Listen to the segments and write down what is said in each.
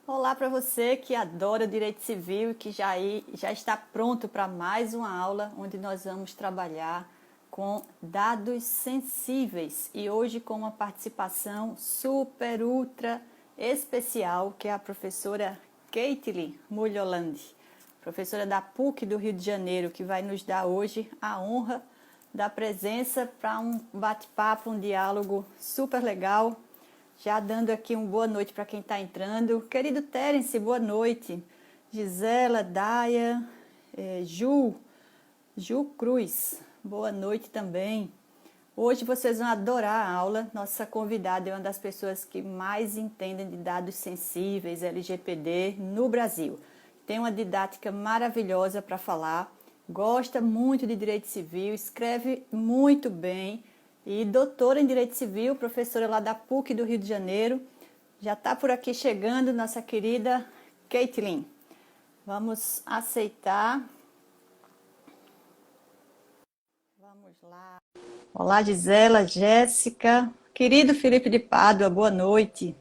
Olá para você que adora direito civil e que já está pronto para mais uma aula onde nós vamos trabalhar com dados sensíveis e hoje com uma participação super, ultra especial que é a professora Caitlin Mulholland, professora da PUC do Rio de Janeiro, que vai nos dar hoje a honra da presença para um bate-papo, um diálogo super legal. Já dando aqui uma boa noite para quem está entrando. Querido Terence, boa noite. Gisela, Daia, Ju Cruz, boa noite também. Hoje vocês vão adorar a aula. Nossa convidada é uma das pessoas que mais entendem de dados sensíveis, LGPD, no Brasil. Tem uma didática maravilhosa para falar, gosta muito de direito civil, escreve muito bem e doutora em Direito Civil, professora lá da PUC do Rio de Janeiro. Já está por aqui chegando nossa querida Caitlin. Vamos aceitar. Vamos lá. Olá, Gisela, Jéssica. Querido Felipe de Pádua, boa noite.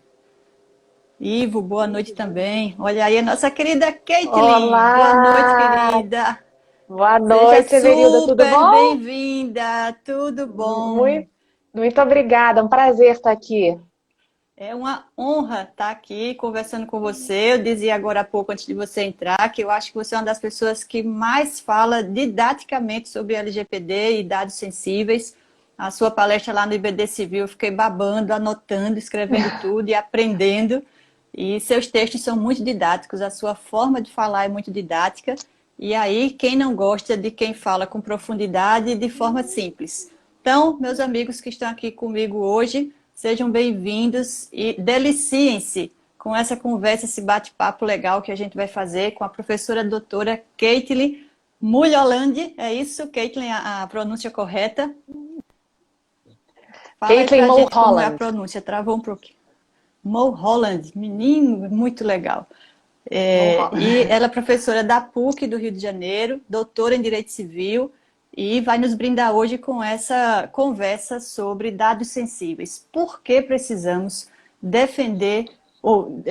Ivo, boa noite também. Olha aí a nossa querida Caitlin. Boa noite, Olá, querida. boa Seja noite, Everilda, tudo super bom? bem-vinda. Tudo bom? Muito, muito obrigada, é um prazer estar aqui. É uma honra estar aqui conversando com você. Eu dizia agora há pouco, antes de você entrar, que eu acho que você é uma das pessoas que mais fala didaticamente sobre LGPD e dados sensíveis. A sua palestra lá no IBD Civil, eu fiquei babando, anotando, escrevendo tudo e aprendendo. E seus textos são muito didáticos, a sua forma de falar é muito didática. E aí, quem não gosta de quem fala com profundidade e de forma simples? Então, meus amigos que estão aqui comigo hoje, sejam bem-vindos e deliciem-se com essa conversa, esse bate-papo legal que a gente vai fazer com a professora doutora Caitlin Mulholland. É isso, Caitlin, a pronúncia correta? Fala aí Caitlin pra gente como é a Mulholland. pronúncia, travou um pouquinho. Mulholland, menino, muito legal. E Mulholland. ela é professora da PUC do Rio de Janeiro, doutora em Direito Civil, e vai nos brindar hoje com essa conversa sobre dados sensíveis. Por que precisamos defender ou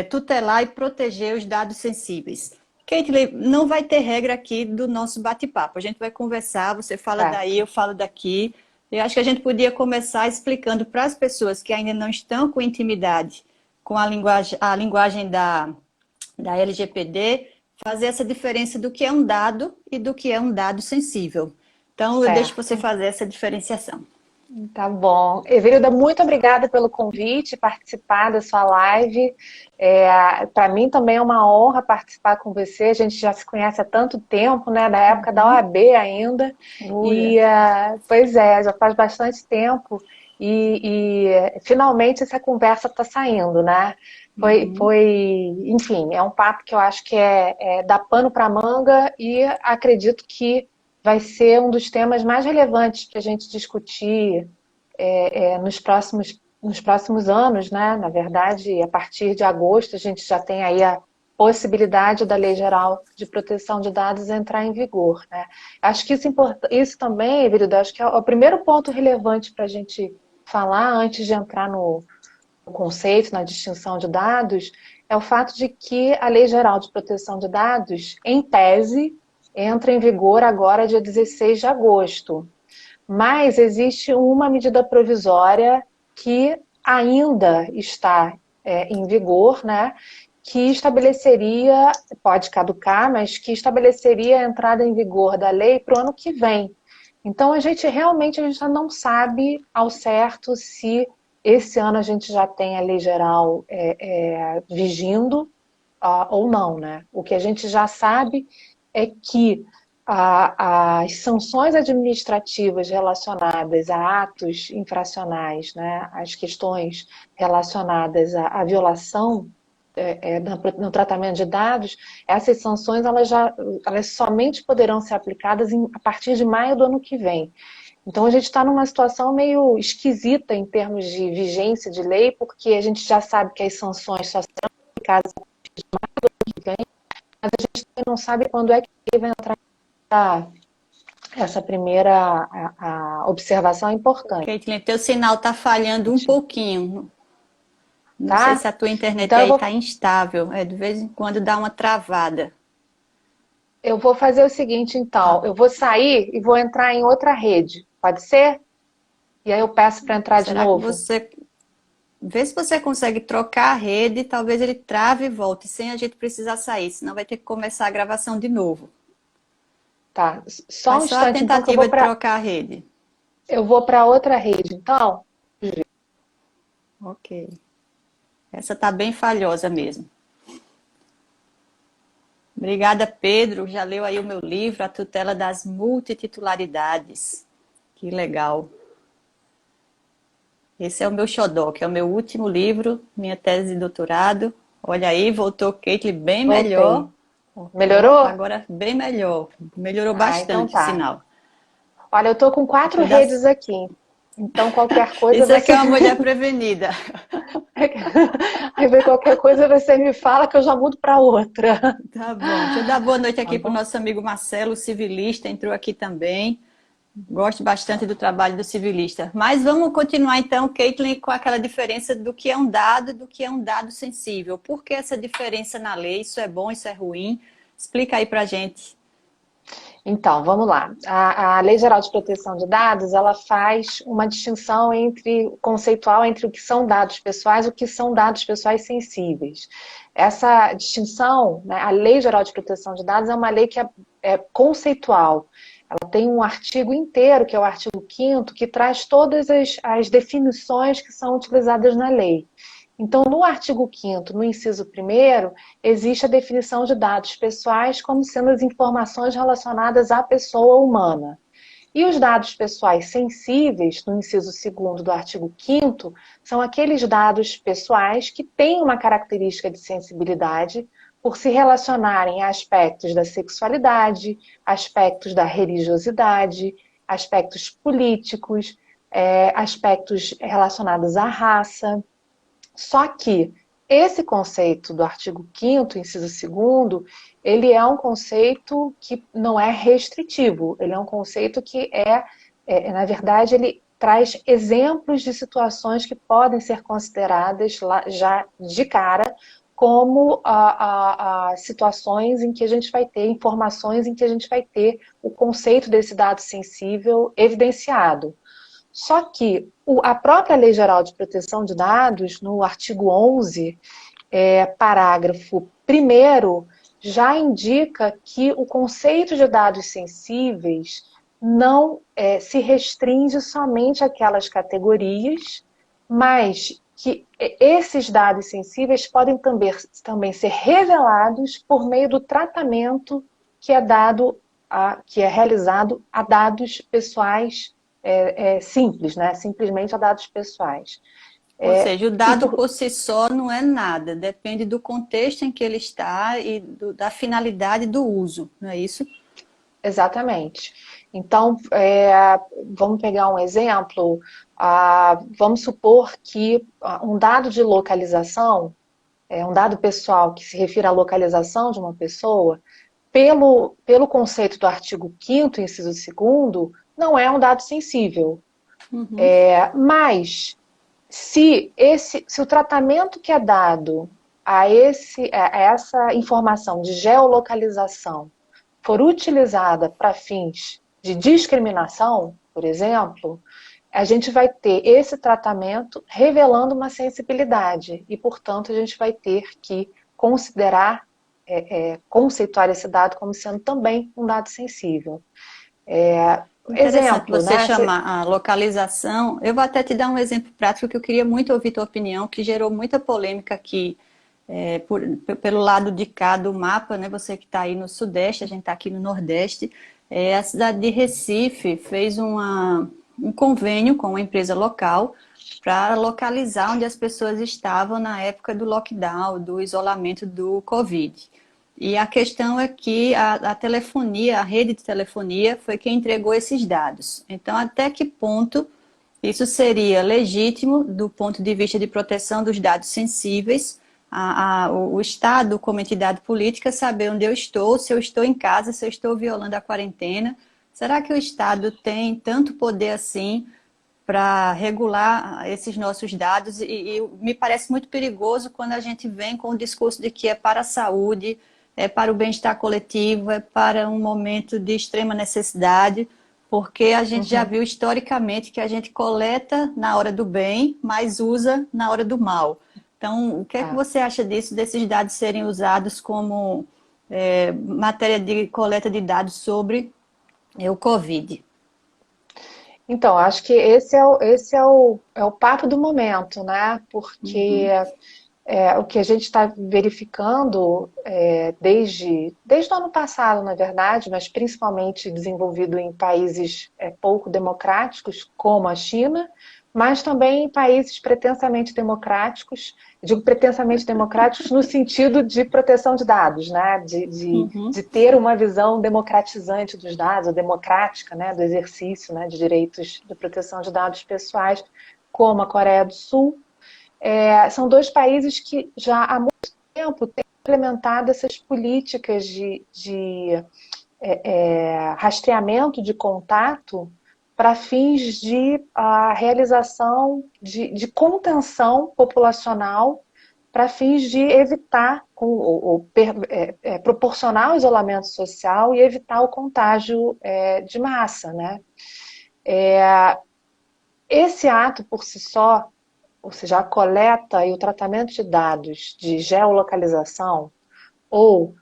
tutelar e proteger os dados sensíveis? Caitlin, não vai ter regra aqui do nosso bate-papo. A gente vai conversar, você fala daí, Certo. eu falo daqui. Eu acho que a gente podia começar explicando para as pessoas que ainda não estão com intimidade com a linguagem da LGPD, fazer essa diferença do que é um dado e do que é um dado sensível. Então, eu deixo você Certo. fazer essa diferenciação. Tá bom. Everilda, muito obrigada pelo convite, participar da sua live. Para mim também é uma honra participar com você. A gente já se conhece há tanto tempo, né? Da época da Uhum. OAB ainda. Olha. E, pois é, já faz bastante tempo. Finalmente essa conversa está saindo, né? Uhum. Enfim, é um papo que eu acho que dá pano para manga e acredito que vai ser um dos temas mais relevantes para a gente discutir nos próximos anos, né? Na verdade, a partir de agosto, a gente já tem aí a possibilidade da Lei Geral de Proteção de Dados entrar em vigor, né? Acho que isso também, Virida, acho que é o primeiro ponto relevante para a gente falar antes de entrar no conceito, na distinção de dados, é o fato de que a Lei Geral de Proteção de Dados, em tese, entra em vigor agora dia 16 de agosto. Mas existe uma medida provisória que ainda está em vigor, né? Que estabeleceria, pode caducar, mas que estabeleceria a entrada em vigor da lei para o ano que vem. Então a gente já não sabe ao certo se esse ano a gente já tem a lei geral vigindo ou não, né? O que a gente já sabe é que as sanções administrativas relacionadas a atos infracionais, né, as questões relacionadas à violação no tratamento de dados, essas sanções elas somente poderão ser aplicadas a partir de maio do ano que vem. Então a gente está numa situação meio esquisita em termos de vigência de lei, porque a gente já sabe que as sanções só serão aplicadas a partir de maio do ano que vem, mas a gente não sabe quando é que ele vai entrar. Essa primeira observação é importante. Caitlin, teu sinal está falhando um pouquinho. Não sei se tá? a tua internet Então aí está instável. De vez em quando dá uma travada. eu vou fazer o seguinte, então. Eu vou sair e vou entrar em outra rede. Pode ser? E aí eu peço para entrar de Será que novo? você... Vê se você consegue trocar a rede, talvez ele trave e volte, sem a gente precisar sair, senão vai ter que começar a gravação de novo. Tá. Só um Faz só a instante, então, que tentativa de trocar a rede. eu vou para outra rede. Então, Ok. Essa tá bem falhosa mesmo. Obrigada, Pedro. Já leu aí o meu livro, A Tutela das Multititularidades. Que legal. Esse é o meu xodó, que é o meu último livro, minha tese de doutorado. Olha aí, voltou Kate bem melhor. voltei. Melhorou? Agora bem melhor. Melhorou Ah, então bastante o tá. sinal. Olha, eu tô com 4 Foi da... redes aqui. Então, qualquer coisa Isso aqui você. é uma mulher prevenida. Aí vem qualquer coisa você me fala que eu já mudo para outra. Tá bom. Deixa eu dar boa noite Tá aqui para o bom? nosso amigo Marcelo, civilista, entrou aqui também. Gosto bastante do trabalho do civilista. Mas vamos continuar então, Caitlin, com aquela diferença do que é um dado e do que é um dado sensível. Por que essa diferença na lei? Isso é bom, isso é ruim? Explica aí pra gente. Então, vamos lá. A Lei Geral de Proteção de Dados, ela faz uma distinção conceitual entre o que são dados pessoais e o que são dados pessoais sensíveis. Essa distinção, né, a Lei Geral de Proteção de Dados é uma lei que é conceitual. Ela tem um artigo inteiro, que é o artigo 5º, que traz todas as definições que são utilizadas na lei. Então, no artigo 5º, no inciso 1º, existe a definição de dados pessoais como sendo as informações relacionadas à pessoa humana. E os dados pessoais sensíveis, no inciso 2º do artigo 5º, são aqueles dados pessoais que têm uma característica de sensibilidade por se relacionarem a aspectos da sexualidade, aspectos da religiosidade, aspectos políticos, aspectos relacionados à raça. Só que esse conceito do artigo 5º, inciso 2º, ele é um conceito que não é restritivo, ele é um conceito que na verdade, ele traz exemplos de situações que podem ser consideradas já de cara como situações em que a gente vai ter informações em que a gente vai ter o conceito desse dado sensível evidenciado. Só que a própria Lei Geral de Proteção de Dados, no artigo 11, parágrafo 1º, já indica que o conceito de dados sensíveis não se restringe somente àquelas categorias, mas que esses dados sensíveis podem também ser revelados por meio do tratamento que é que é realizado a dados pessoais simples, né? Simplesmente a dados pessoais. Ou seja, o E dado por si só não é nada, depende do contexto em que ele está e da finalidade do uso, não é isso? Exatamente. Então, vamos pegar um exemplo. Vamos supor que um dado de localização, um dado pessoal que se refira à localização de uma pessoa, pelo conceito do artigo 5º, inciso 2º, não é um dado sensível. Uhum. Mas se o tratamento que é dado a essa informação de geolocalização for utilizada para fins de discriminação, por exemplo, a gente vai ter esse tratamento revelando uma sensibilidade e, portanto, a gente vai ter que considerar, conceituar esse dado como sendo também um dado sensível. Interessante Exemplo, você né? chamar a localização. Eu vou até te dar um exemplo prático que eu queria muito ouvir tua opinião, que gerou muita polêmica aqui pelo lado de cá do mapa, né? Você que está aí no Sudeste, a gente está aqui no Nordeste. A cidade de Recife fez um convênio com uma empresa local para localizar onde as pessoas estavam na época do lockdown, do isolamento do Covid. E a questão é que a telefonia, a rede de telefonia, foi quem entregou esses dados. Então, até que ponto isso seria legítimo do ponto de vista de proteção dos dados sensíveis, o Estado, como entidade política, saber onde eu estou, se eu estou em casa, se eu estou violando a quarentena? Será que o Estado tem tanto poder assim para regular esses nossos dados e me parece muito perigoso quando a gente vem com o discurso de que é para a saúde, é para o bem-estar coletivo, é para um momento de extrema necessidade, porque a gente já viu historicamente que a gente coleta na hora do bem, mas usa na hora do mal. Então, o que é que você acha disso, desses dados serem usados como matéria de coleta de dados sobre o Covid? Então, acho que esse é o papo do momento, né? Porque o que a gente está verificando desde o ano passado, na verdade, mas principalmente desenvolvido em países pouco democráticos, como a China, mas também em países pretensamente democráticos, digo pretensamente democráticos no sentido de proteção de dados, né? De ter uma visão democratizante dos dados, ou democrática, né? Do exercício, né? De direitos de proteção de dados pessoais, como a Coreia do Sul. São dois países que já há muito tempo têm implementado essas políticas de rastreamento de contato para fins de realização de contenção populacional, para fins de evitar, proporcionar o isolamento social e evitar o contágio de massa, né? Esse ato por si só, ou seja, a coleta e o tratamento de dados de geolocalização ou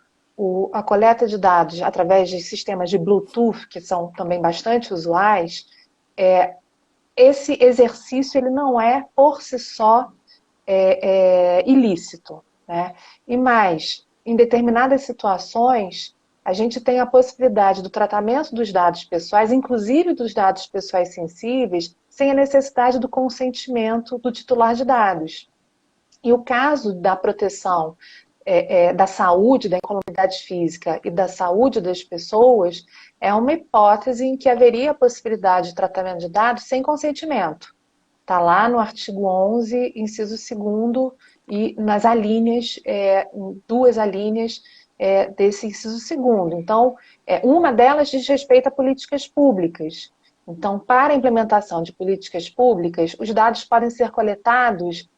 a coleta de dados através de sistemas de Bluetooth, que são também bastante usuais, esse exercício ele não é, por si só, ilícito, né? E mais, em determinadas situações, a gente tem a possibilidade do tratamento dos dados pessoais, inclusive dos dados pessoais sensíveis, sem a necessidade do consentimento do titular de dados. E o caso da proteção da saúde, da incolumidade física e da saúde das pessoas é uma hipótese em que haveria a possibilidade de tratamento de dados sem consentimento. Está lá no artigo 11, inciso 2º, e nas alíneas, duas alíneas desse inciso 2º. Então, uma delas diz respeito a políticas públicas. Então, para a implementação de políticas públicas, os dados podem ser coletados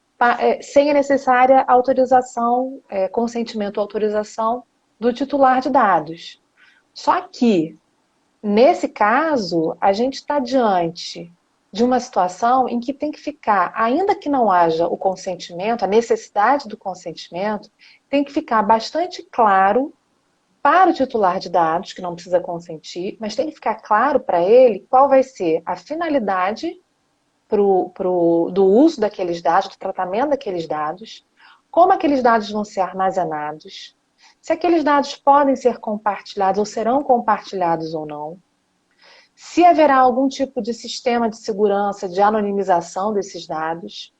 sem a necessária autorização, consentimento ou autorização do titular de dados. Só que, nesse caso, a gente está diante de uma situação em que tem que ficar, ainda que não haja o consentimento, a necessidade do consentimento, tem que ficar bastante claro para o titular de dados, que não precisa consentir, mas tem que ficar claro para ele qual vai ser a finalidade do uso daqueles dados, do tratamento daqueles dados, como aqueles dados vão ser armazenados, se aqueles dados podem ser compartilhados ou serão compartilhados ou não, se haverá algum tipo de sistema de segurança, de anonimização desses dados,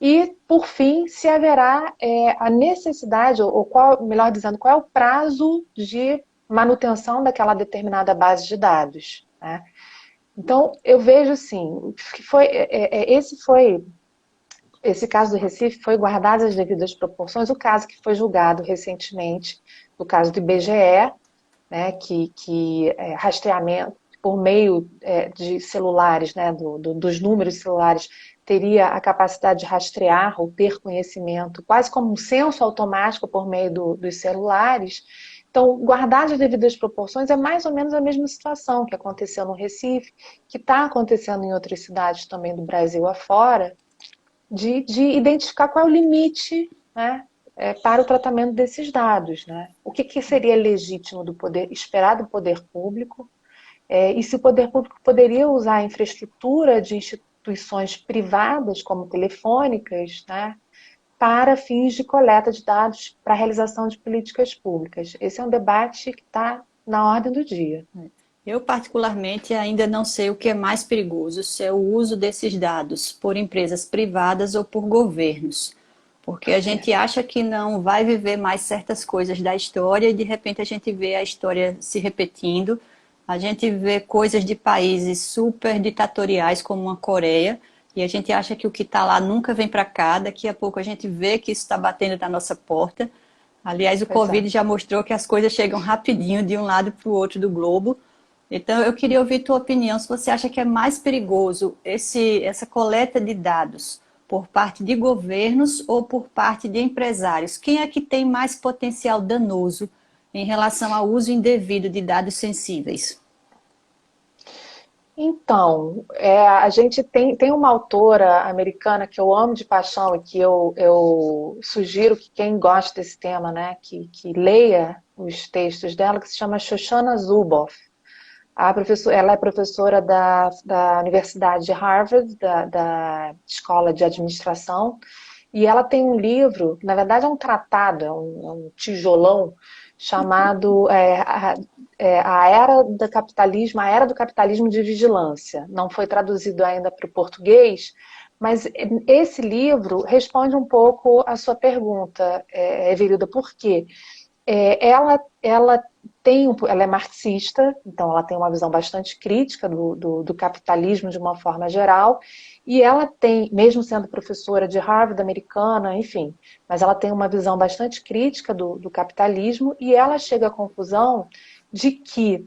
e, por fim, se haverá a necessidade, ou qual, melhor dizendo, qual é o prazo de manutenção daquela determinada base de dados, né? Então, eu vejo assim, que esse caso do Recife foi guardado as devidas proporções. O caso que foi julgado recentemente, o caso do IBGE, né, que rastreamento por meio de celulares, né, dos números celulares, teria a capacidade de rastrear ou ter conhecimento, quase como um censo automático por meio dos celulares. Então, guardar as devidas proporções é mais ou menos a mesma situação que aconteceu no Recife, que está acontecendo em outras cidades também do Brasil afora, de identificar qual é o limite, né, para o tratamento desses dados, né? O que seria legítimo esperar do poder público, e se o poder público poderia usar a infraestrutura de instituições privadas, como telefônicas, né, para fins de coleta de dados para a realização de políticas públicas. Esse é um debate que está na ordem do dia. Eu, particularmente, ainda não sei o que é mais perigoso, se é o uso desses dados por empresas privadas ou por governos. Porque a gente acha que não vai viver mais certas coisas da história e, de repente, a gente vê a história se repetindo. A gente vê coisas de países super ditatoriais, como a Coreia, e a gente acha que o que está lá nunca vem para cá. Daqui a pouco a gente vê que isso está batendo na nossa porta. Aliás, o Covid já mostrou que as coisas chegam rapidinho de um lado para o outro do globo. Então, eu queria ouvir tua opinião, se você acha que é mais perigoso essa coleta de dados por parte de governos ou por parte de empresários. Quem é que tem mais potencial danoso em relação ao uso indevido de dados sensíveis? Então, a gente tem uma autora americana que eu amo de paixão e que eu sugiro que quem gosta desse tema, né, que leia os textos dela, que se chama Shoshana Zuboff. Ela é professora da Universidade de Harvard, da Escola de Administração, e ela tem um livro, na verdade é um tratado, é um tijolão, chamado a Era do Capitalismo, a Era do Capitalismo de Vigilância. Não foi traduzido ainda para o português, mas esse livro responde um pouco a sua pergunta, Everilda, por quê? Ela é marxista, então ela tem uma visão bastante crítica do capitalismo de uma forma geral, e ela tem, mesmo sendo professora de Harvard americana, enfim, mas ela tem uma visão bastante crítica do capitalismo, e ela chega à conclusão de que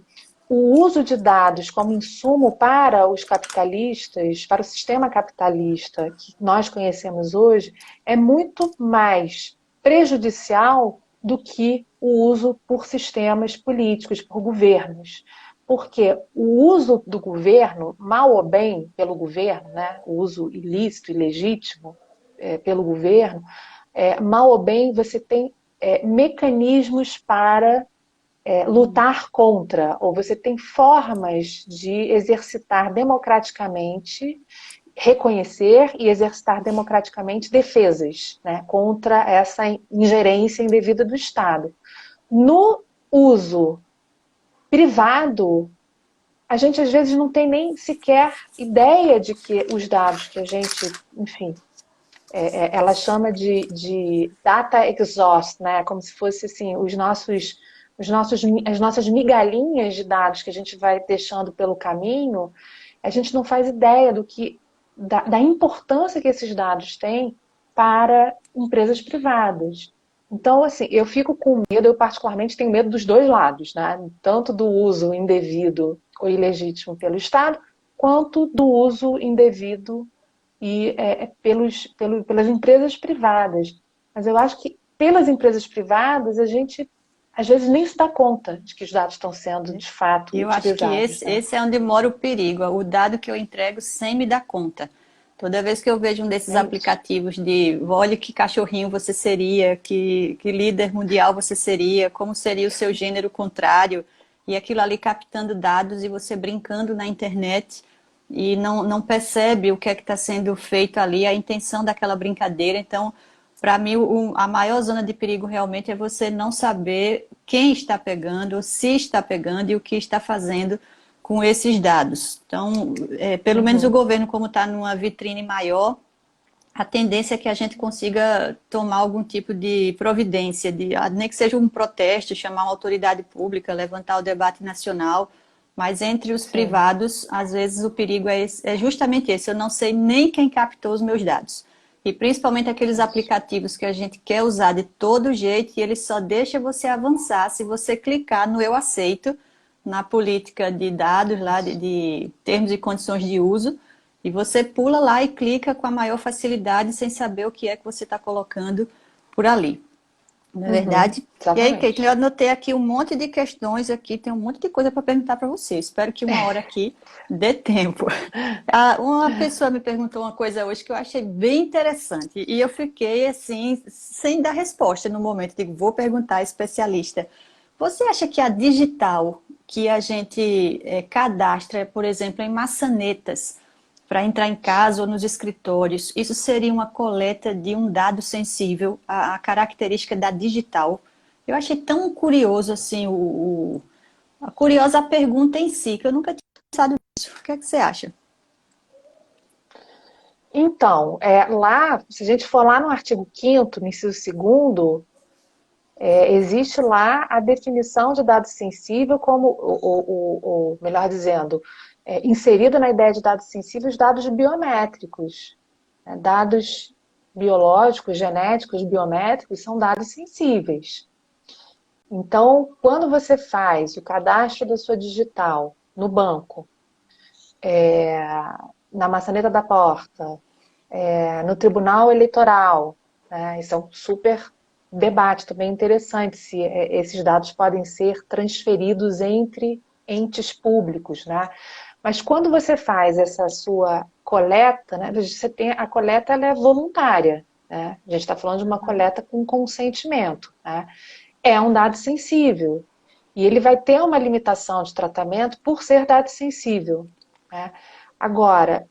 o uso de dados como insumo para os capitalistas, para o sistema capitalista que nós conhecemos hoje, é muito mais prejudicial do que o uso por sistemas políticos, por governos. Porque o uso do governo, mal ou bem pelo governo, né, o uso ilícito, ilegítimo pelo governo, mal ou bem você tem mecanismos para lutar contra, ou você tem formas de exercitar democraticamente, reconhecer e exercitar democraticamente defesas, né, contra essa ingerência indevida do Estado. No uso privado, a gente às vezes não tem nem sequer ideia de que os dados que a gente, enfim, ela chama de data exhaust, né, como se fosse assim, as nossas migalhinhas de dados que a gente vai deixando pelo caminho, a gente não faz ideia da importância que esses dados têm para empresas privadas. Então, assim, eu fico com medo, eu particularmente tenho medo dos dois lados, né? Tanto do uso indevido ou ilegítimo pelo Estado, quanto do uso indevido pelas empresas privadas. Mas eu acho que pelas empresas privadas a gente às vezes nem se dá conta de que os dados estão sendo de fato Eu acho que utilizados, né? esse é onde mora o perigo, o dado que eu entrego sem me dar conta. Toda vez que eu vejo um desses É isso. aplicativos de olha que cachorrinho você seria, que líder mundial você seria, como seria o seu gênero contrário, e aquilo ali captando dados e você brincando na internet e não percebe o que é que está sendo feito ali, a intenção daquela brincadeira. Então, para mim, a maior zona de perigo realmente é você não saber quem está pegando, se está pegando e o que está fazendo com esses dados. Então, pelo menos o Uhum. governo, como está numa vitrine maior, a tendência é que a gente consiga tomar algum tipo de providência, nem que seja um protesto, chamar uma autoridade pública, levantar o debate nacional, mas entre os Sim. privados, às vezes o perigo é justamente esse, eu não sei nem quem captou os meus dados. E principalmente aqueles Isso. aplicativos que a gente quer usar de todo jeito e ele só deixa você avançar se você clicar no eu aceito, na política de dados lá, de termos e condições de uso, e você pula lá e clica com a maior facilidade sem saber o que é que você está colocando por ali. Não é Uhum. verdade? E aí, Kate, eu Exatamente. anotei aqui um monte de questões aqui, tem um monte de coisa para perguntar para você. Espero que uma hora aqui dê tempo. Uma pessoa me perguntou uma coisa hoje que eu achei bem interessante e eu fiquei assim, sem dar resposta no momento. Digo, vou perguntar à especialista. Você acha que a digital que a gente cadastra, por exemplo, em maçanetas, para entrar em casa ou nos escritórios, isso seria uma coleta de um dado sensível, a característica da digital? Eu achei tão curioso assim, a curiosa pergunta em si, que eu nunca tinha pensado nisso. O que é que você acha? Então, se a gente for lá no artigo 5º, no inciso 2º, existe lá a definição de dado sensível como, melhor dizendo, inserido na ideia de dados sensíveis, dados biométricos, né? Dados biológicos, genéticos, biométricos são dados sensíveis. Então, quando você faz o cadastro da sua digital no banco, na maçaneta da porta, no tribunal eleitoral, né? Isso é um super debate também interessante, se esses dados podem ser transferidos entre entes públicos, né? Mas quando você faz essa sua coleta, né, você tem, a coleta ela é voluntária, né? A gente está falando de uma coleta com consentimento, né? É um dado sensível. E ele vai ter uma limitação de tratamento por ser dado sensível, né? Agora,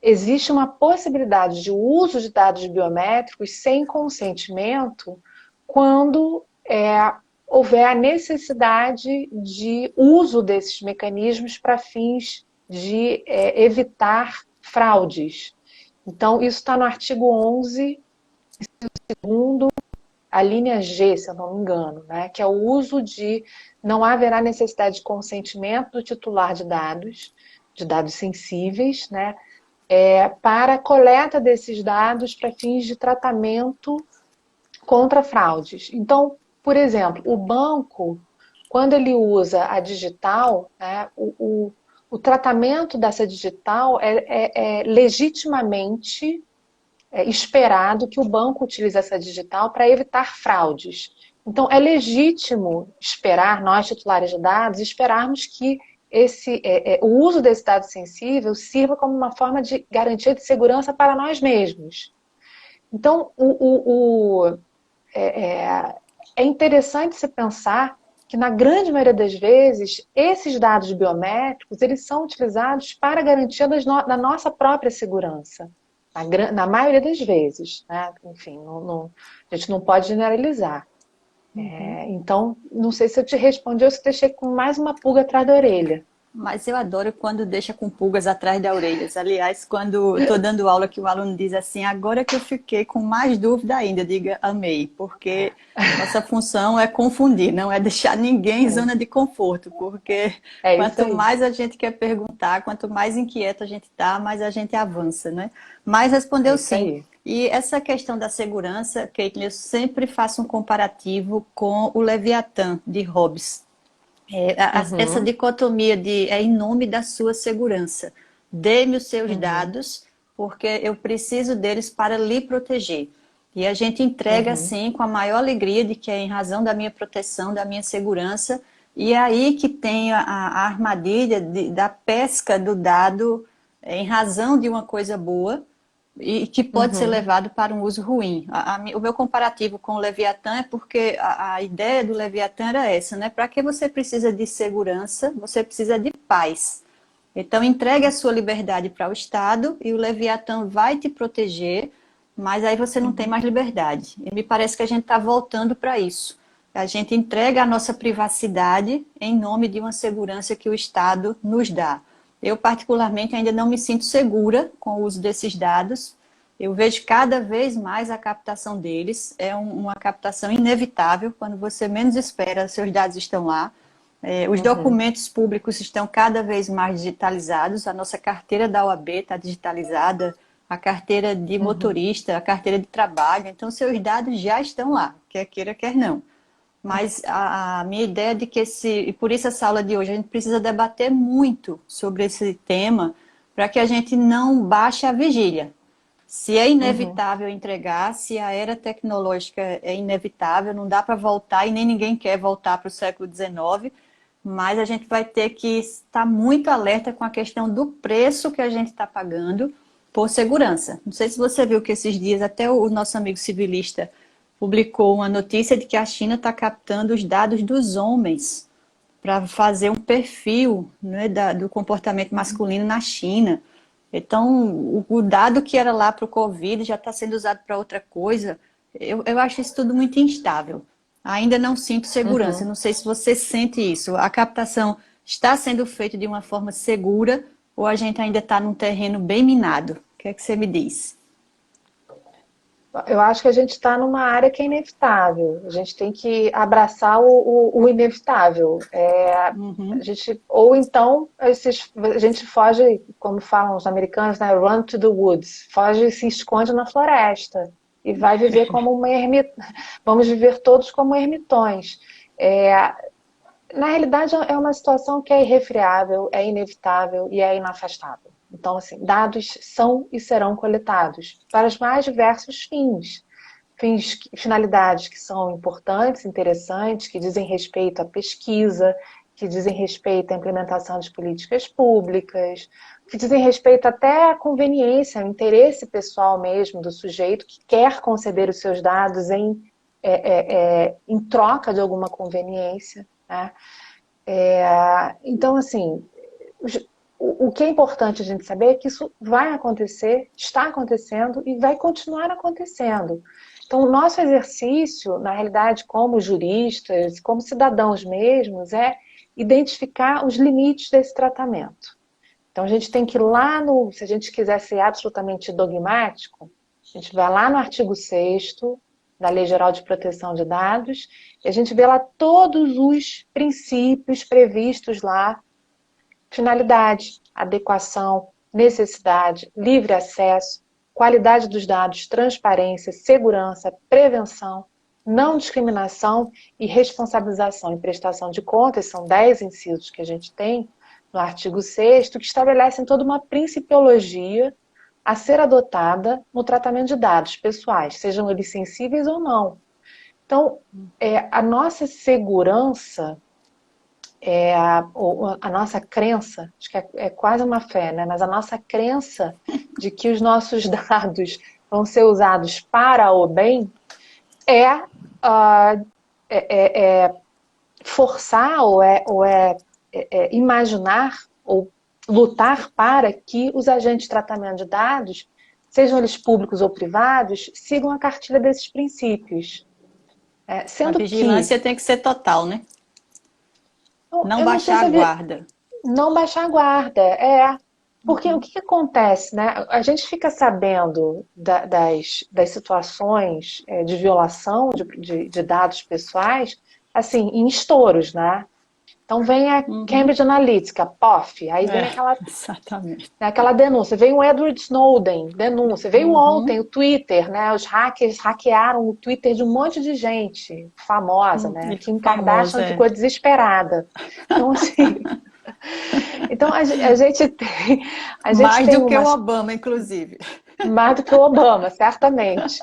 existe uma possibilidade de uso de dados biométricos sem consentimento quando houver a necessidade de uso desses mecanismos para fins de evitar fraudes. Então, isso está no artigo 11, segundo, a linha G, se eu não me engano, né? Que é o uso de... Não haverá necessidade de consentimento do titular de dados sensíveis, né? Para a coleta desses dados para fins de tratamento contra fraudes. Então, por exemplo, o banco, quando ele usa a digital, né, o tratamento dessa digital é legitimamente esperado que o banco utilize essa digital para evitar fraudes. Então, é legítimo esperar, nós titulares de dados, esperarmos que o uso desse dado sensível sirva como uma forma de garantia de segurança para nós mesmos. Então, é interessante se pensar que, na grande maioria das vezes, esses dados biométricos eles são utilizados para a garantia da nossa própria segurança. Na maioria das vezes, né? Enfim, a gente não pode generalizar. Então, não sei se eu te respondi ou se deixei com mais uma pulga atrás da orelha. Mas eu adoro quando deixa com pulgas atrás da orelha. Aliás, quando estou dando aula que o aluno diz assim, agora que eu fiquei com mais dúvida ainda, diga amei, porque nossa função é confundir, não é deixar ninguém em zona de conforto, porque quanto mais a gente quer perguntar, quanto mais inquieto a gente está, mais a gente avança, né? Mas respondeu sim. Aí. E essa questão da segurança, Kate, eu sempre faço um comparativo com o Leviatã, de Hobbes. Essa dicotomia de em nome da sua segurança. Dê-me os seus dados, porque eu preciso deles para lhe proteger. E a gente entrega assim com a maior alegria de que é em razão da minha proteção, da minha segurança. E é aí que tem a armadilha da pesca do dado em razão de uma coisa boa, e que pode ser levado para um uso ruim. O meu comparativo com o Leviatã é porque a ideia do Leviatã era essa, né? Para que você precisa de segurança, você precisa de paz. Então, entregue a sua liberdade para o Estado e o Leviatã vai te proteger, mas aí você não tem mais liberdade. E me parece que a gente está voltando para isso. A gente entrega a nossa privacidade em nome de uma segurança que o Estado nos dá. Eu, particularmente, ainda não me sinto segura com o uso desses dados. Eu vejo cada vez mais a captação deles. É uma captação inevitável. Quando você menos espera, seus dados estão lá. Os documentos públicos estão cada vez mais digitalizados. A nossa carteira da OAB está digitalizada, a carteira de motorista, a carteira de trabalho. Então, seus dados já estão lá, quer queira, quer não. Mas a minha ideia é de que e por isso essa aula de hoje, a gente precisa debater muito sobre esse tema para que a gente não baixe a vigília. Se é inevitável entregar, se a era tecnológica é inevitável, não dá para voltar e nem ninguém quer voltar para o século XIX, mas a gente vai ter que estar muito alerta com a questão do preço que a gente está pagando por segurança. Não sei se você viu que esses dias até o nosso amigo civilista publicou uma notícia de que a China está captando os dados dos homens para fazer um perfil, né, do comportamento masculino na China. Então, o dado que era lá para o Covid já está sendo usado para outra coisa. Eu acho isso tudo muito instável. Ainda não sinto segurança. Não sei se você sente isso. A captação está sendo feita de uma forma segura ou a gente ainda está num terreno bem minado? O que é que você me diz? Eu acho que a gente está numa área que é inevitável. A gente tem que abraçar o inevitável. Ou então a gente foge, como falam os americanos, né? Run to the woods. Foge e se esconde na floresta. E vai viver como uma ermita. Vamos viver todos como ermitões. Na realidade, é uma situação que é irrefreável, é inevitável e é inafastável. Então, assim, dados são e serão coletados para os mais diversos fins. Finalidades que são importantes, interessantes, que dizem respeito à pesquisa, que dizem respeito à implementação de políticas públicas, que dizem respeito até à conveniência, ao interesse pessoal mesmo do sujeito que quer conceder os seus dados em troca de alguma conveniência, né? Então, assim, o que é importante a gente saber é que isso vai acontecer, está acontecendo e vai continuar acontecendo. Então, o nosso exercício, na realidade, como juristas, como cidadãos mesmos, é identificar os limites desse tratamento. Então, a gente tem que ir lá no... Se a gente quiser ser absolutamente dogmático, a gente vai lá no artigo 6º da Lei Geral de Proteção de Dados e a gente vê lá todos os princípios previstos lá: finalidade, adequação, necessidade, livre acesso, qualidade dos dados, transparência, segurança, prevenção, não discriminação e responsabilização em prestação de contas. São 10 incisos que a gente tem no artigo 6º, que estabelecem toda uma principiologia a ser adotada no tratamento de dados pessoais, sejam eles sensíveis ou não. Então, a nossa segurança, a nossa crença, acho que é quase uma fé, né? Mas a nossa crença de que os nossos dados vão ser usados para o bem é, forçar imaginar ou lutar para que os agentes de tratamento de dados, sejam eles públicos ou privados, sigam a cartilha desses princípios. A Sendo que... vigilância tem que ser total, né? Não Eu não sei baixar se a guarda. não baixar a guarda, porque o que acontece, né? A gente fica sabendo das situações de violação de dados pessoais, assim, em estouros, né? Então vem a Cambridge Analytica, POF, aí vem Exatamente. aquela denúncia, veio o Edward Snowden, denúncia, veio ontem o Twitter, né? Os hackers hackearam o Twitter de um monte de gente famosa, né? A Kim Kardashian Famosa, ficou desesperada. Então, assim... Então, a gente tem... A gente mais tem do que o umas... Obama, inclusive. Mais do que o Obama, certamente.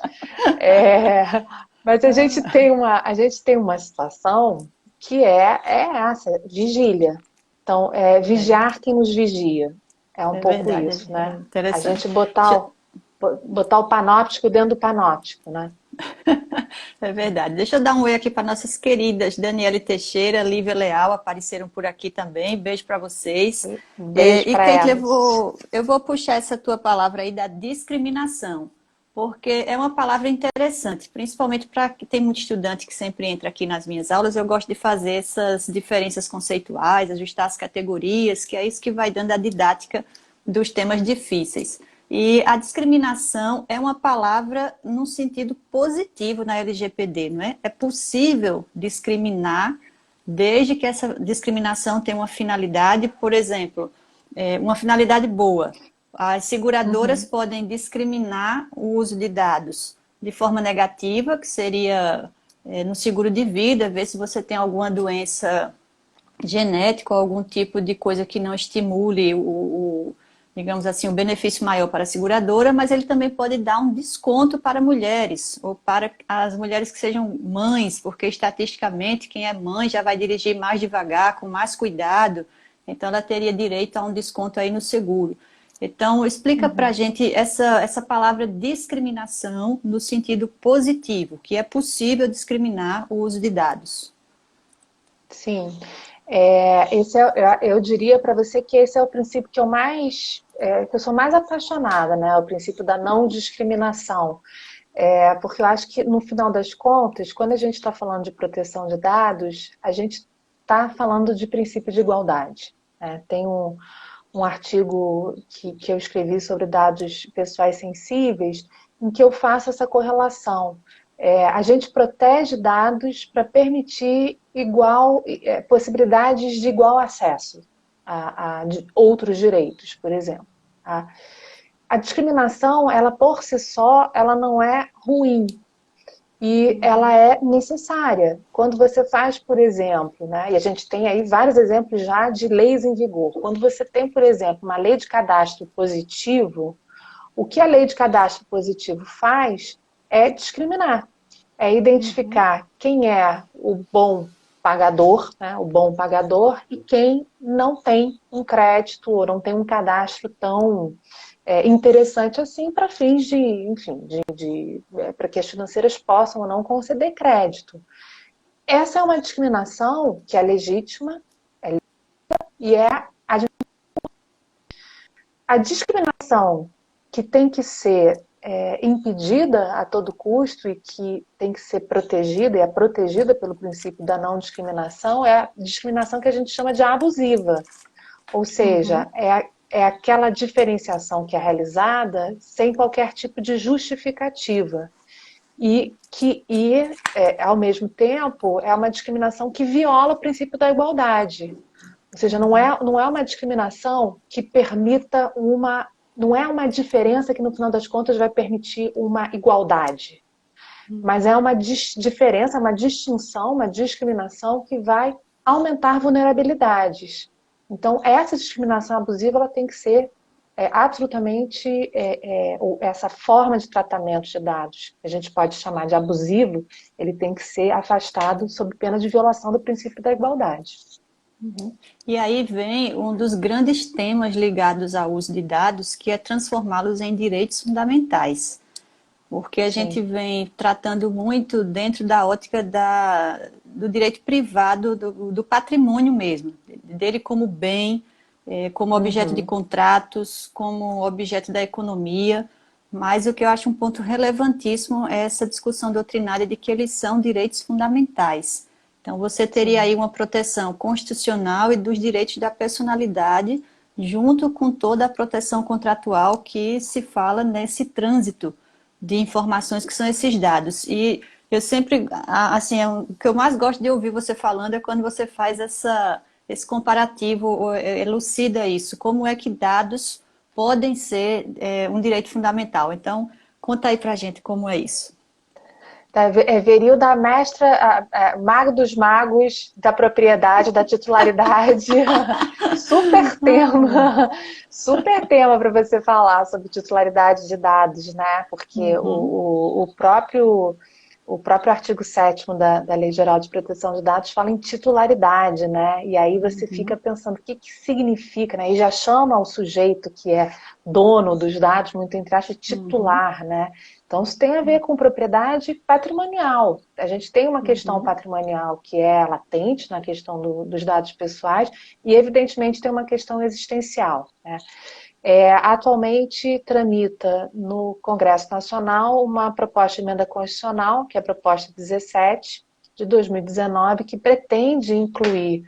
Mas a gente tem uma situação que é essa, vigília. Então, vigiar quem nos vigia. É um É pouco verdade, isso, é né? A interessante. gente botar o panóptico dentro do panóptico, né? É verdade. Deixa eu dar um oi aqui para nossas queridas Daniele Teixeira, Lívia Leal, apareceram por aqui também. Beijo para vocês. Um beijo E para Keila, elas. eu vou puxar essa tua palavra aí da discriminação, porque é uma palavra interessante, principalmente para que tem muito estudante que sempre entra aqui nas minhas aulas. Eu gosto de fazer essas diferenças conceituais, ajustar as categorias, que é isso que vai dando a didática dos temas difíceis. E a discriminação é uma palavra no sentido positivo na LGPD, não é? É possível discriminar desde que essa discriminação tenha uma finalidade, por exemplo, uma finalidade boa. As seguradoras podem discriminar o uso de dados de forma negativa, que seria no seguro de vida, ver se você tem alguma doença genética ou algum tipo de coisa que não estimule digamos assim, o benefício maior para a seguradora, mas ele também pode dar um desconto para mulheres, ou para as mulheres que sejam mães, porque estatisticamente quem é mãe já vai dirigir mais devagar, com mais cuidado, então ela teria direito a um desconto aí no seguro. Então, explica para a gente essa palavra discriminação no sentido positivo, que é possível discriminar o uso de dados. Sim. Eu diria para você que esse é o princípio que que eu sou mais apaixonada, né? O princípio da não discriminação. Porque eu acho que, no final das contas, quando a gente está falando de proteção de dados, a gente está falando de princípio de igualdade, né? Tem um artigo que eu escrevi sobre dados pessoais sensíveis, em que eu faço essa correlação. A gente protege dados para permitir possibilidades de igual acesso a outros direitos, por exemplo. A discriminação, ela por si só, ela não é ruim. e ela é necessária. Quando você faz, por exemplo, né, e a gente tem aí vários exemplos já de leis em vigor. Quando você tem, por exemplo, uma lei de cadastro positivo, o que a lei de cadastro positivo faz é discriminar, é identificar quem é o bom pagador, né, o bom pagador, e quem não tem um crédito ou não tem um cadastro tão interessante assim para fins de, enfim, para que as financeiras possam ou não conceder crédito. Essa é uma discriminação que é legítima, e é a discriminação que tem que ser impedida a todo custo e que tem que ser protegida, e é protegida pelo princípio da não discriminação, é a discriminação que a gente chama de abusiva. Ou seja, é aquela diferenciação que é realizada sem qualquer tipo de justificativa. E ao mesmo tempo, é uma discriminação que viola o princípio da igualdade. Ou seja, não é uma discriminação que permita não é uma diferença que, no final das contas, vai permitir uma igualdade. Mas é uma diferença, uma distinção, uma discriminação que vai aumentar vulnerabilidades. Então, essa discriminação abusiva ela tem que ser absolutamente, essa forma de tratamento de dados, que a gente pode chamar de abusivo, ele tem que ser afastado sob pena de violação do princípio da igualdade. E aí vem um dos grandes temas ligados ao uso de dados, que é transformá-los em direitos fundamentais. Porque a gente vem tratando muito dentro da ótica do direito privado, do patrimônio mesmo, dele como bem, como objeto de contratos, como objeto da economia. Mas o que eu acho um ponto relevantíssimo é essa discussão doutrinária de que eles são direitos fundamentais. Então, você teria aí uma proteção constitucional e dos direitos da personalidade, junto com toda a proteção contratual que se fala nesse trânsito de informações que são esses dados. E eu sempre, assim, o que eu mais gosto de ouvir você falando é quando você faz esse comparativo, elucida isso, como é que dados podem ser um direito fundamental. Então, conta aí pra gente como é isso. Verilda, mestra, mago dos magos da propriedade, da titularidade. Super tema para você falar sobre titularidade de dados, né? Porque o próprio artigo 7º da Lei Geral de Proteção de Dados fala em titularidade, né? E aí você fica pensando o que significa, né? E já chama o sujeito que é dono dos dados, muito entre aspas, titular, né? Então, isso tem a ver com propriedade patrimonial. A gente tem uma questão patrimonial que é latente na questão dos dados pessoais e, evidentemente, tem uma questão existencial, né? Atualmente tramita no Congresso Nacional uma proposta de emenda constitucional, que é a proposta 17 de 2019, que pretende incluir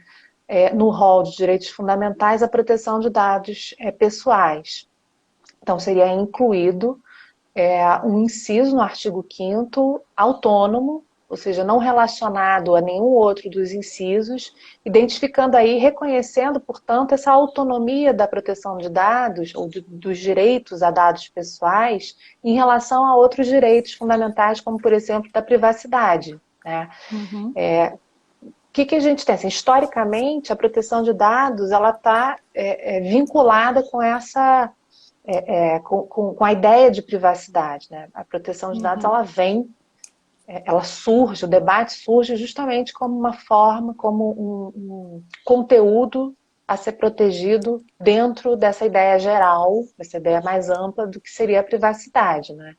no rol de direitos fundamentais a proteção de dados pessoais. Então, seria incluído um inciso no artigo 5º autônomo, ou seja, não relacionado a nenhum outro dos incisos, identificando aí, reconhecendo, portanto, essa autonomia da proteção de dados, ou dos direitos a dados pessoais, em relação a outros direitos fundamentais, como, por exemplo, da privacidade, né? O que a gente tem? Assim, historicamente, a proteção de dados ela está vinculada com essa... com a ideia de privacidade, né? A proteção de dados ela surge, o debate surge justamente como uma forma, como um conteúdo a ser protegido dentro dessa ideia geral, dessa ideia mais ampla do que seria a privacidade, né?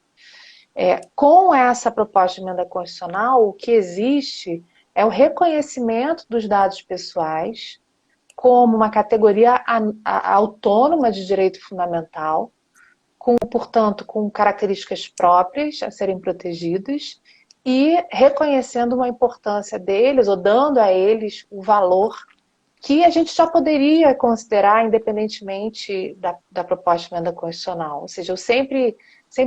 Com essa proposta de emenda constitucional, o que existe é o reconhecimento dos dados pessoais como uma categoria autônoma de direito fundamental, portanto, com características próprias a serem protegidas e reconhecendo uma importância deles, ou dando a eles o valor que a gente já poderia considerar independentemente da proposta de emenda constitucional. Ou seja, eu sempre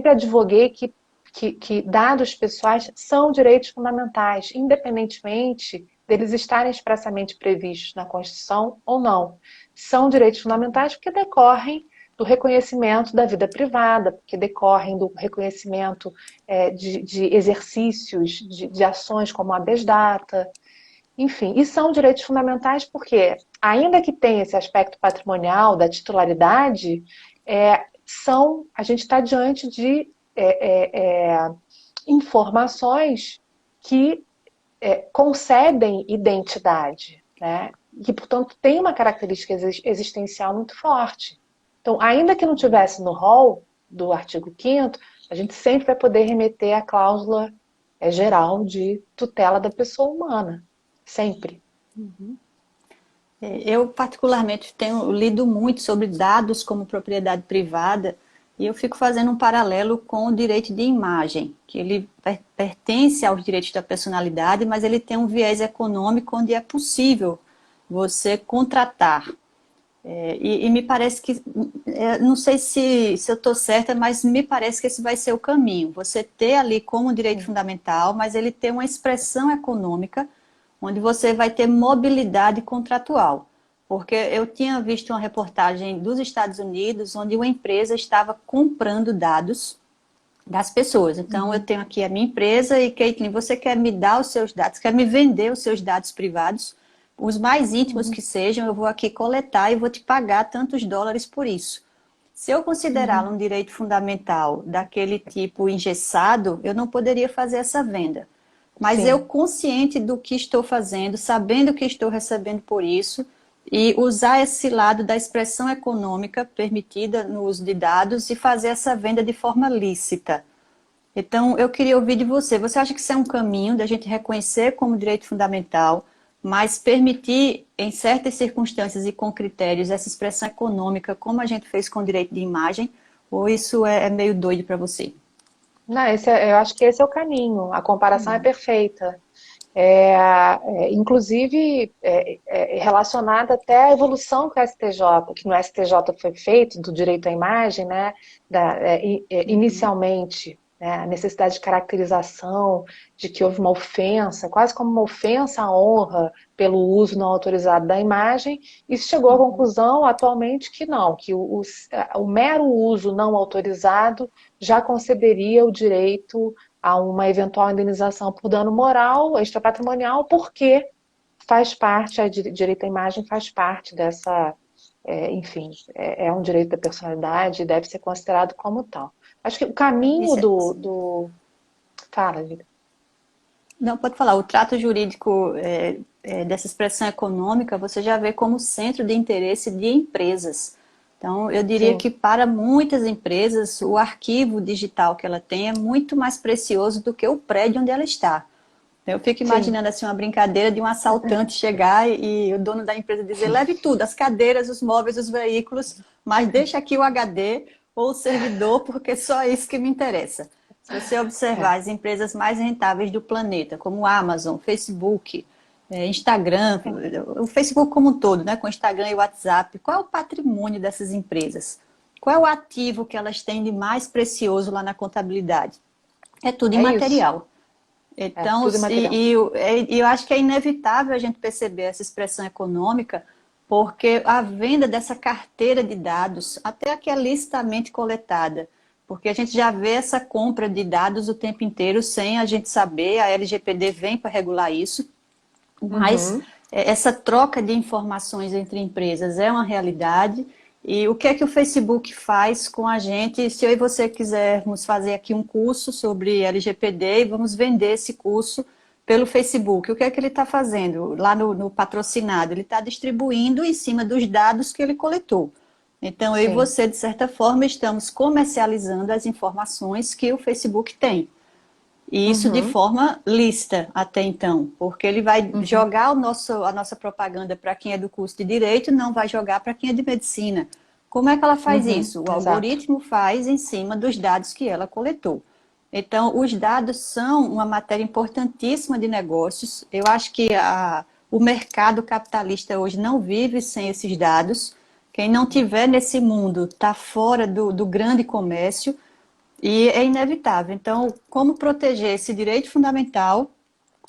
advoguei que dados pessoais são direitos fundamentais, independentemente deles estarem expressamente previstos na Constituição ou não. São direitos fundamentais porque decorrem do reconhecimento da vida privada, porque decorrem do reconhecimento de exercícios, de ações como a habeas data, enfim, e são direitos fundamentais porque, ainda que tenha esse aspecto patrimonial da titularidade, a gente está diante de informações que concedem identidade, né? Que, portanto, tem uma característica existencial muito forte. Então, ainda que não tivesse no rol do artigo 5º, a gente sempre vai poder remeter à cláusula geral de tutela da pessoa humana. Sempre. Eu, particularmente, tenho lido muito sobre dados como propriedade privada e eu fico fazendo um paralelo com o direito de imagem, que ele pertence aos direitos da personalidade, mas ele tem um viés econômico onde é possível você contratar. E me parece que, não sei se eu estou certa, mas me parece que esse vai ser o caminho. Você ter ali como direito fundamental, mas ele ter uma expressão econômica, onde você vai ter mobilidade contratual. Porque eu tinha visto uma reportagem dos Estados Unidos, onde uma empresa estava comprando dados das pessoas. Então, eu tenho aqui a minha empresa e, Caitlin, você quer me dar os seus dados, quer me vender os seus dados privados, os mais íntimos que sejam, eu vou aqui coletar e vou te pagar tantos dólares por isso. Se eu considerá-lo um direito fundamental daquele tipo engessado, eu não poderia fazer essa venda. Mas eu, consciente do que estou fazendo, sabendo que estou recebendo por isso, e usar esse lado da expressão econômica permitida no uso de dados e fazer essa venda de forma lícita. Então, eu queria ouvir de você. Você acha que isso é um caminho da gente reconhecer como direito fundamental, mas permitir, em certas circunstâncias e com critérios, essa expressão econômica, como a gente fez com o direito de imagem? Ou isso é meio doido para você? Não, eu acho que esse é o caminho. A comparação é perfeita. Inclusive relacionada até à evolução que o STJ, que no STJ foi feito, do direito à imagem, né, inicialmente, né, a necessidade de caracterização, de que houve uma ofensa, quase como uma ofensa à honra pelo uso não autorizado da imagem, e se chegou à conclusão atualmente que não, que o mero uso não autorizado já concederia o direito a uma eventual indenização por dano moral, extrapatrimonial, porque faz parte, direito à imagem faz parte dessa, enfim, é um direito da personalidade e deve ser considerado como tal. Acho que o caminho Fala, Lívia. Não, pode falar. O trato jurídico dessa expressão econômica, você já vê como centro de interesse de empresas. Então, eu diria que para muitas empresas, o arquivo digital que ela tem é muito mais precioso do que o prédio onde ela está. Eu fico imaginando assim uma brincadeira de um assaltante chegar e o dono da empresa dizer: leve tudo, as cadeiras, os móveis, os veículos, mas deixa aqui o HD ou o servidor, porque só isso que me interessa. Se você observar as empresas mais rentáveis do planeta, como Amazon, Facebook, Instagram, o Facebook como um todo, né, com Instagram e WhatsApp, qual é o patrimônio dessas empresas? Qual é o ativo que elas têm de mais precioso lá na contabilidade? É tudo Isso. imaterial. Então, Tudo imaterial. eu acho que é inevitável a gente perceber essa expressão econômica, porque a venda dessa carteira de dados, até a que é licitamente coletada, porque a gente já vê essa compra de dados o tempo inteiro sem a gente saber, a LGPD vem para regular isso, mas essa troca de informações entre empresas é uma realidade. E o que é que o Facebook faz com a gente? Se eu e você quisermos fazer aqui um curso sobre LGPD e vamos vender esse curso pelo Facebook, o que é que ele está fazendo lá no patrocinado? Ele está distribuindo em cima dos dados que ele coletou. Então, eu e você, de certa forma, estamos comercializando as informações que o Facebook tem. E isso de forma lícita até então, porque ele vai jogar a nossa propaganda para quem é do curso de Direito, não vai jogar para quem é de Medicina. Como é que ela faz isso? O algoritmo faz em cima dos dados que ela coletou. Então, os dados são uma matéria importantíssima de negócios. Eu acho que o mercado capitalista hoje não vive sem esses dados. Quem não tiver nesse mundo está fora do grande comércio. E é inevitável. Então, como proteger esse direito fundamental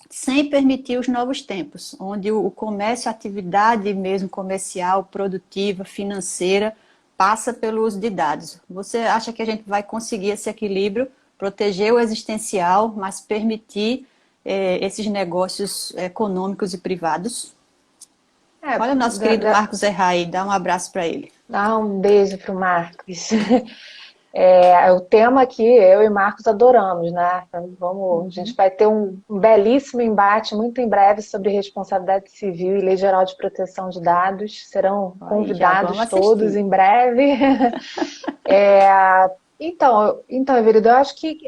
sem permitir os novos tempos, onde o comércio, a atividade mesmo comercial, produtiva, financeira, passa pelo uso de dados. Você acha que a gente vai conseguir esse equilíbrio, proteger o existencial, mas permitir esses negócios econômicos e privados? Olha o nosso querido Marcos Errai, dá um abraço para ele. Dá um beijo para o Marcos. O tema aqui, eu e Marcos adoramos, né? A gente vai ter um belíssimo embate muito em breve sobre responsabilidade civil e lei geral de proteção de dados. Serão convidados todos em breve. Então, Everildo, eu acho que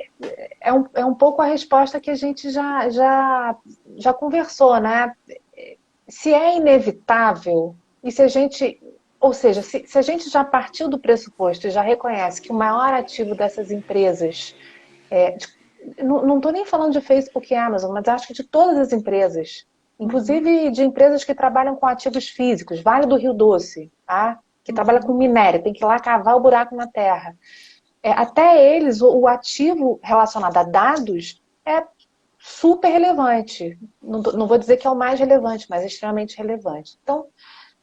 é um pouco a resposta que a gente já conversou, né? Se é inevitável, e se a gente, ou seja, se a gente já partiu do pressuposto e já reconhece que o maior ativo dessas empresas, não estou nem falando de Facebook e Amazon, mas acho que de todas as empresas, inclusive de empresas que trabalham com ativos físicos, Vale do Rio Doce, tá? Que trabalha com minério, tem que ir lá cavar o buraco na terra. Até eles, o ativo relacionado a dados é super relevante. Não vou dizer que é o mais relevante, mas é extremamente relevante. Então,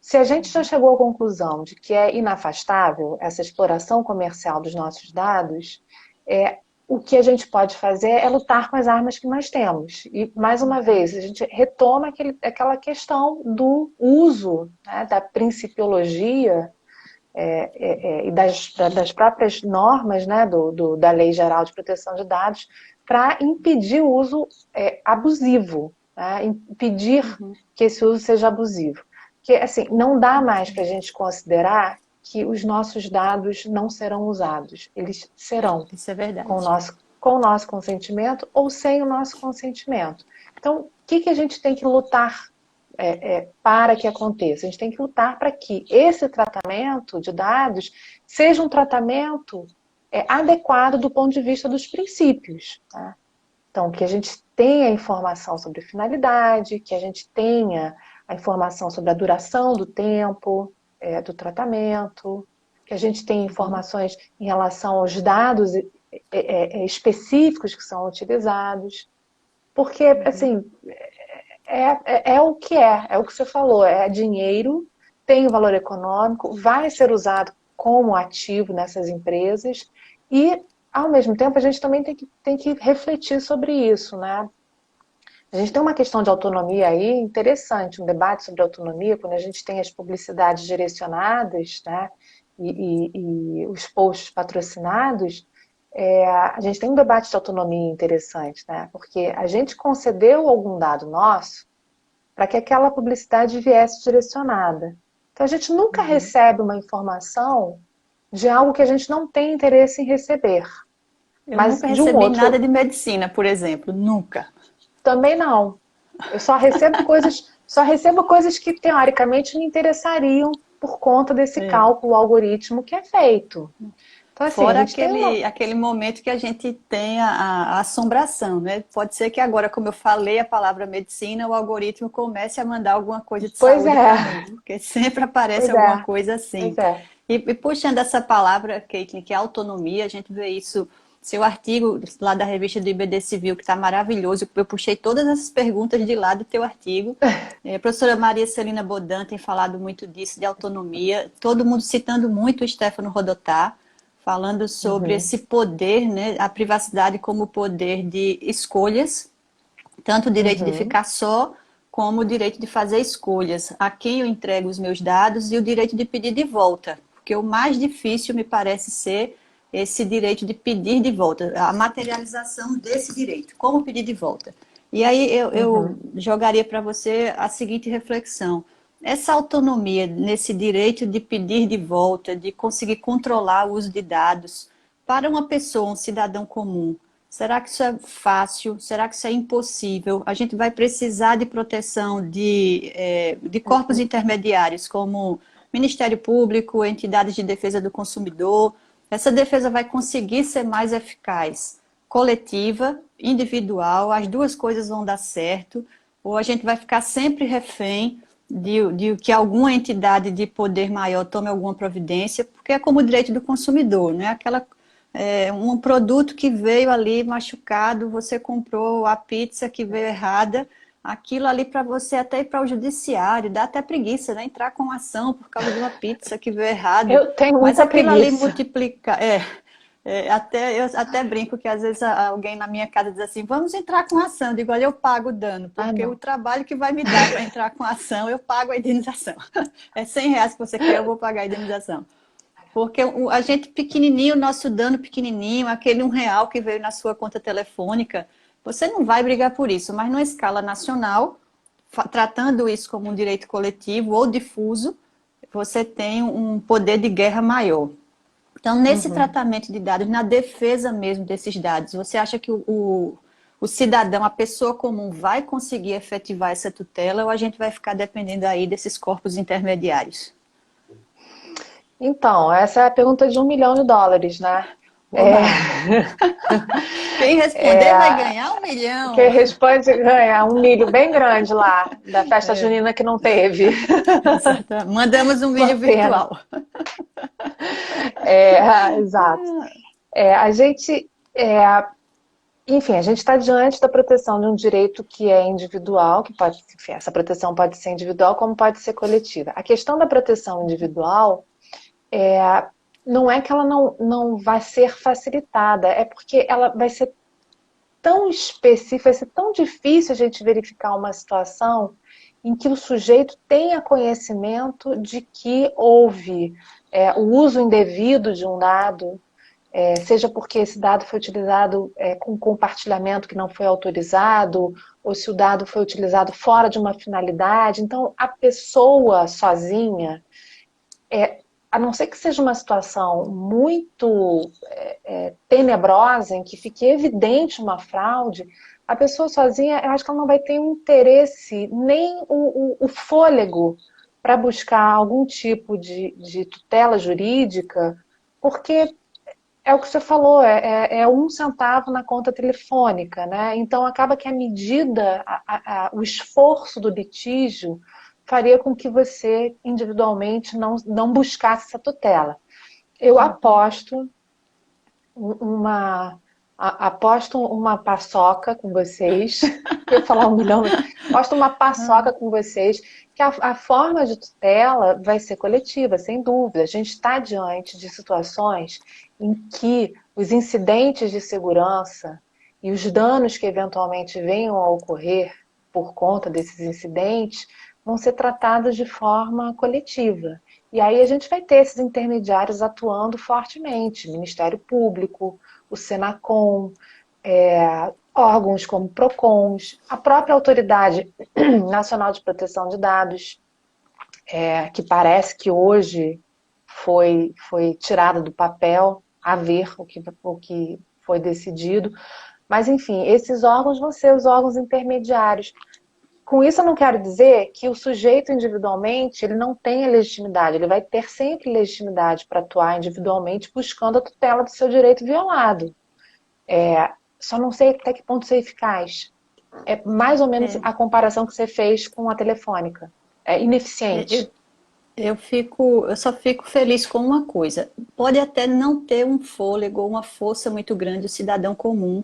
se a gente já chegou à conclusão de que é inafastável essa exploração comercial dos nossos dados, o que a gente pode fazer é lutar com as armas que nós temos. E, mais uma vez, a gente retoma aquela questão do uso, né, da principiologia e das próprias normas, né, da Lei Geral de Proteção de Dados para impedir o uso abusivo, né, impedir que esse uso seja abusivo. Porque, assim, não dá mais para a gente considerar que os nossos dados não serão usados. Eles serão. Isso é verdade. Com o nosso consentimento ou sem o nosso consentimento. Então, o que a gente tem que lutar para que aconteça? A gente tem que lutar para que esse tratamento de dados seja um tratamento adequado do ponto de vista dos princípios. Tá? Então, que a gente tenha informação sobre finalidade, que a gente tenha a informação sobre a duração do tempo do tratamento, que a gente tenha informações em relação aos dados específicos que são utilizados. Porque, assim, é o que é o que você falou, é dinheiro, tem um valor econômico, vai ser usado como ativo nessas empresas e, ao mesmo tempo, a gente também tem que refletir sobre isso, né? A gente tem uma questão de autonomia aí interessante, um debate sobre autonomia, quando a gente tem as publicidades direcionadas, né, e os posts patrocinados, a gente tem um debate de autonomia interessante, né, porque a gente concedeu algum dado nosso para que aquela publicidade viesse direcionada. Então a gente nunca recebe uma informação de algo que a gente não tem interesse em receber. Mas nunca recebi nada de medicina, por exemplo, nunca. Também não. Eu só recebo coisas que teoricamente me interessariam por conta desse cálculo algoritmo que é feito. Então, assim, fora aquele momento que a gente tem a assombração, né? Pode ser que agora, como eu falei a palavra medicina, o algoritmo comece a mandar alguma coisa de saúde para mim, porque sempre aparece alguma coisa assim. E puxando essa palavra, Caitlin, que é autonomia, a gente vê isso. Seu artigo lá da revista do IBD Civil, que está maravilhoso, eu puxei todas essas perguntas de lá do teu artigo. A professora Maria Celina Bodan tem falado muito disso, de autonomia, todo mundo citando muito o Stefano Rodotà, falando sobre esse poder, né, a privacidade como poder de escolhas, tanto o direito de ficar só, como o direito de fazer escolhas, a quem eu entrego os meus dados e o direito de pedir de volta, porque o mais difícil me parece ser esse direito de pedir de volta, a materialização desse direito, como pedir de volta. E aí eu jogaria para você a seguinte reflexão. Essa autonomia nesse direito de pedir de volta, de conseguir controlar o uso de dados, para uma pessoa, um cidadão comum, será que isso é fácil? Será que isso é impossível? A gente vai precisar de proteção de corpos intermediários, como Ministério Público, entidades de defesa do consumidor. Essa defesa vai conseguir ser mais eficaz, coletiva, individual, as duas coisas vão dar certo, ou a gente vai ficar sempre refém de que alguma entidade de poder maior tome alguma providência, porque é como o direito do consumidor, né? Um produto que veio ali machucado, você comprou a pizza que veio errada, aquilo ali para você até ir para o judiciário, dá até preguiça, né? Entrar com ação por causa de uma pizza que veio errado. Eu tenho Mas muita aquilo ali preguiça. multiplica. Eu até brinco que às vezes alguém na minha casa diz assim, vamos entrar com ação. Eu digo, olha, eu pago o dano, Ah, porque o não. trabalho que vai me dar para entrar com ação, eu pago a indenização. É R$ 100 que você quer, eu vou pagar a indenização. Porque a gente pequenininho, o nosso dano pequenininho, aquele R$ 1 que veio na sua conta telefônica, você não vai brigar por isso, mas numa escala nacional, tratando isso como um direito coletivo ou difuso, você tem um poder de guerra maior. Então, nesse Uhum. tratamento de dados, na defesa mesmo desses dados, você acha que o cidadão, a pessoa comum, vai conseguir efetivar essa tutela ou a gente vai ficar dependendo aí desses corpos intermediários? Então, essa é a pergunta de US$ 1 milhão, né? É, Oba! Quem responder vai ganhar 1 milhão. quem responde ganha um milho bem grande lá, da festa junina que não teve. Exato. Mandamos um Uma vídeo pena. virtual. Exato. A gente, enfim, a gente está diante da proteção de um direito que é individual, que pode, enfim, essa proteção pode ser individual como pode ser coletiva. A questão da proteção individual não é que ela não vai ser facilitada, é porque ela vai ser tão específica, vai ser tão difícil a gente verificar uma situação em que o sujeito tenha conhecimento de que houve o uso indevido de um dado, seja porque esse dado foi utilizado com compartilhamento que não foi autorizado, ou se o dado foi utilizado fora de uma finalidade. Então, a pessoa sozinha, a não ser que seja uma situação muito tenebrosa, em que fique evidente uma fraude, a pessoa sozinha, eu acho que ela não vai ter um interesse, nem o fôlego para buscar algum tipo de tutela jurídica, porque é o que você falou, é 1 centavo na conta telefônica, né? Então acaba que a medida, o esforço do litígio faria com que você individualmente não buscasse essa tutela. Eu aposto uma paçoca com vocês. Eu ia falar 1 milhão, mas aposto uma paçoca com vocês que a forma de tutela vai ser coletiva, sem dúvida. A gente está diante de situações em que os incidentes de segurança e os danos que eventualmente venham a ocorrer por conta desses incidentes vão ser tratados de forma coletiva. E aí a gente vai ter esses intermediários atuando fortemente, Ministério Público, o Senacom, órgãos como PROCONs, a própria Autoridade Nacional de Proteção de Dados, que parece que hoje foi tirada do papel, a ver o que foi decidido. Mas, enfim, esses órgãos vão ser os órgãos intermediários. Com isso, eu não quero dizer que o sujeito individualmente ele não tenha legitimidade, ele vai ter sempre legitimidade para atuar individualmente buscando a tutela do seu direito violado. Só não sei até que ponto isso é eficaz. É mais ou menos a comparação que você fez com a telefônica. É ineficiente. Eu, eu só fico feliz com uma coisa. Pode até não ter um fôlego ou uma força muito grande o cidadão comum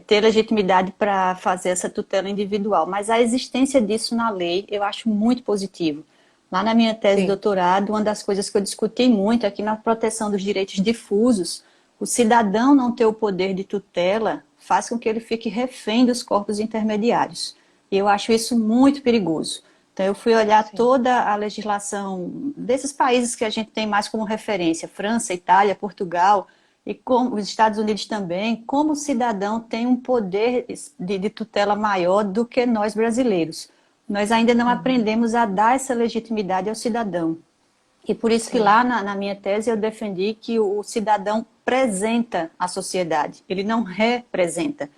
ter legitimidade para fazer essa tutela individual, mas a existência disso na lei eu acho muito positivo. Lá na minha tese de Sim. doutorado, uma das coisas que eu discuti muito é que na proteção dos direitos difusos, o cidadão não ter o poder de tutela faz com que ele fique refém dos corpos intermediários. E eu acho isso muito perigoso. Então, eu fui olhar Sim. toda a legislação desses países que a gente tem mais como referência, França, Itália, Portugal, e como os Estados Unidos também, como o cidadão tem um poder de tutela maior do que nós brasileiros. Nós ainda não Uhum. aprendemos a dar essa legitimidade ao cidadão. E por isso que Sim. lá na minha tese eu defendi que o cidadão apresenta a sociedade, ele não representa.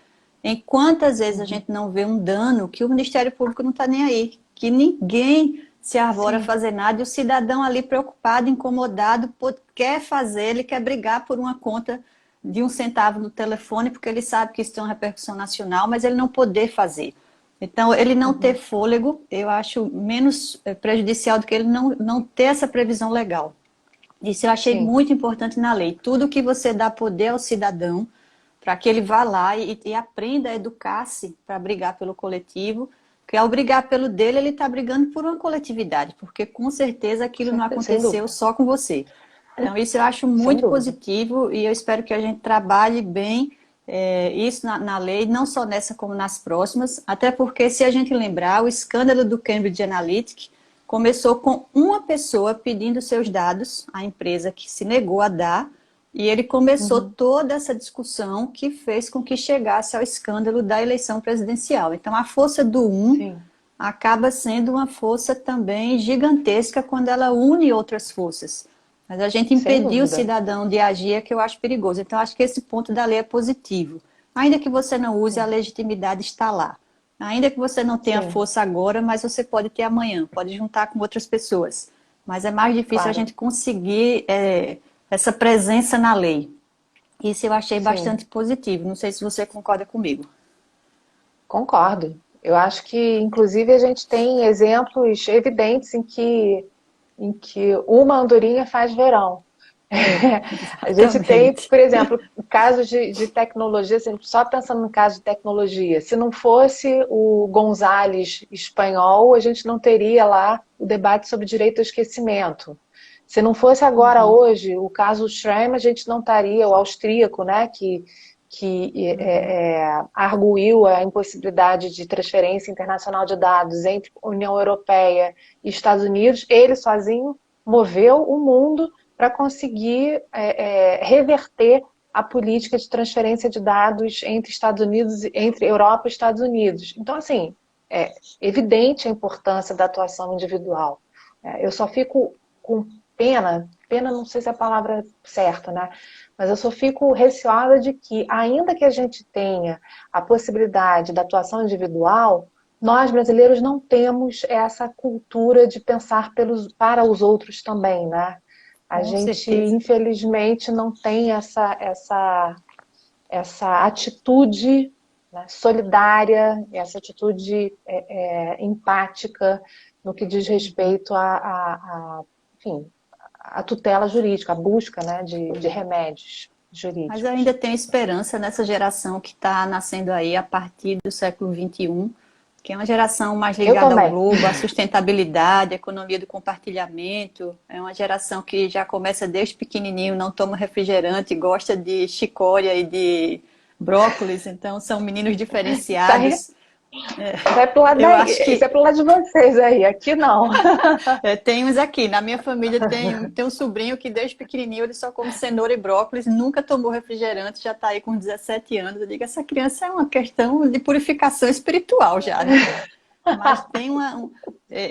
Em quantas vezes a Uhum. gente não vê um dano que o Ministério Público não está nem aí, que ninguém se arvora a Sim. fazer nada e o cidadão ali preocupado, incomodado, quer fazer, ele quer brigar por uma conta de 1 centavo no telefone, porque ele sabe que isso tem uma repercussão nacional, mas ele não poder fazer. Então, ele não ter Uhum. fôlego, eu acho menos prejudicial do que ele não ter essa previsão legal. Isso eu achei Sim. muito importante na lei. Tudo que você dá poder ao cidadão, para que ele vá lá e aprenda a educar-se para brigar pelo coletivo, Porque ao brigar pelo dele, ele está brigando por uma coletividade, porque com certeza aquilo não aconteceu só com você. Então, isso eu acho muito positivo e eu espero que a gente trabalhe bem isso na lei, não só nessa como nas próximas, até porque, se a gente lembrar, o escândalo do Cambridge Analytica começou com uma pessoa pedindo seus dados à empresa que se negou a dar, e ele começou toda essa discussão que fez com que chegasse ao escândalo da eleição presidencial. Então, a força do acaba sendo uma força também gigantesca quando ela une outras forças. Mas a gente impedir o cidadão de agir é que eu acho perigoso. Então, acho que esse ponto da lei é positivo. Ainda que você não use, a legitimidade está lá. Ainda que você não tenha força agora, mas você pode ter amanhã, pode juntar com outras pessoas. Mas é mais difícil a gente conseguir essa presença na lei. Isso eu achei bastante positivo. Não sei se você concorda comigo. Concordo. Eu acho que, inclusive, a gente tem exemplos evidentes em que uma andorinha faz verão. A gente tem, por exemplo, casos de tecnologia, só pensando no caso de tecnologia, se não fosse o González espanhol, a gente não teria lá o debate sobre direito ao esquecimento. Se não fosse agora, hoje, o caso Schremm, a gente não estaria, o austríaco, né, que arguiu a impossibilidade de transferência internacional de dados entre União Europeia e Estados Unidos, ele sozinho moveu o mundo para conseguir reverter a política de transferência de dados entre Estados Unidos, entre Europa e Estados Unidos. Então, assim, é evidente a importância da atuação individual. Eu só fico com pena não sei se é a palavra certa, né? Mas eu só fico receosa de que, ainda que a gente tenha a possibilidade da atuação individual, nós brasileiros não temos essa cultura de pensar para os outros também, né? A gente, infelizmente, não tem essa atitude, né, solidária, essa atitude empática no que diz respeito enfim, a tutela jurídica, a busca, né, de remédios jurídicos. Mas eu ainda tenho esperança nessa geração que está nascendo aí a partir do século XXI, que é uma geração mais ligada ao globo, à sustentabilidade, à economia do compartilhamento. É uma geração que já começa desde pequenininho, não toma refrigerante, gosta de chicória e de brócolis, então são meninos diferenciados. Vai pro lado isso é pro lado de vocês aí, aqui não. Tem uns aqui, na minha família tem um sobrinho que desde pequenininho ele só come cenoura e brócolis, nunca tomou refrigerante, já está aí com 17 anos. Eu digo, essa criança é uma questão de purificação espiritual já, né? Mas tem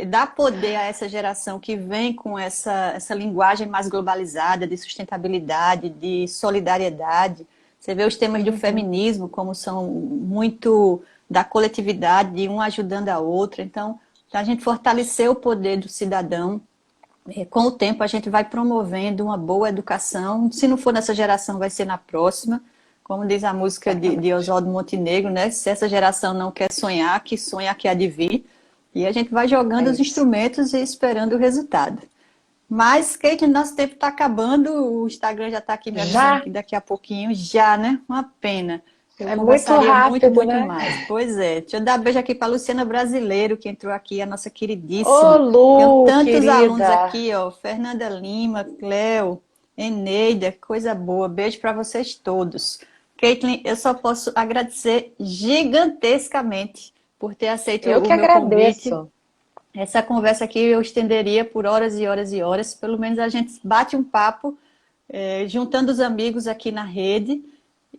dá poder a essa geração que vem com essa linguagem mais globalizada, de sustentabilidade, de solidariedade. Você vê os temas do feminismo, como são muito da coletividade, de um ajudando a outra. Então, a gente fortalecer o poder do cidadão. Com o tempo, a gente vai promovendo uma boa educação. Se não for nessa geração, vai ser na próxima. Como diz a música de Oswaldo Montenegro, né? Se essa geração não quer sonhar, que sonha que há de vir. E a gente vai jogando os instrumentos e esperando o resultado. Mas, Kate, nosso tempo está acabando. O Instagram já está aqui me avisando que daqui a pouquinho já, né? Uma pena. Eu conversaria muito, né? Mais. Pois é. Deixa eu dar um beijo aqui para a Luciana Brasileiro, que entrou aqui, a nossa queridíssima. Ô, Lu, tenho tantos querida. alunos aqui, ó. Fernanda Lima, Cleo, Eneida, coisa boa. Beijo para vocês todos. Caitlin, eu só posso agradecer gigantescamente por ter aceito o meu convite. Essa conversa aqui eu estenderia por horas e horas e horas. Pelo menos a gente bate um papo, juntando os amigos aqui na rede.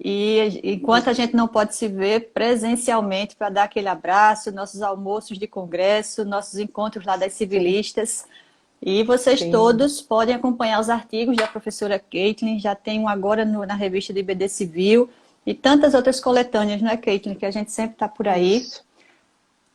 E enquanto a gente não pode se ver presencialmente para dar aquele abraço, nossos almoços de congresso, nossos encontros lá das civilistas. E vocês todos podem acompanhar os artigos da professora Caitlin, já tem um agora na revista do IBD Civil, e tantas outras coletâneas, né, Caitlin, que a gente sempre está por aí. Isso.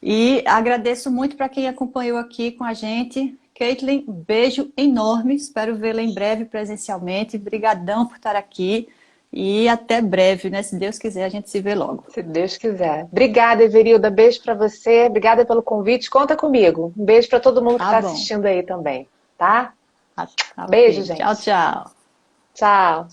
E agradeço muito para quem acompanhou aqui com a gente. Caitlin, beijo enorme, espero vê-la em breve presencialmente. Brigadão por estar aqui. E até breve, né? Se Deus quiser, a gente se vê logo. Se Deus quiser. Obrigada, Everilda. Beijo para você. Obrigada pelo convite. Conta comigo. Um beijo para todo mundo que está assistindo aí também, tá? Beijo, beijo, gente. Tchau, tchau. Tchau.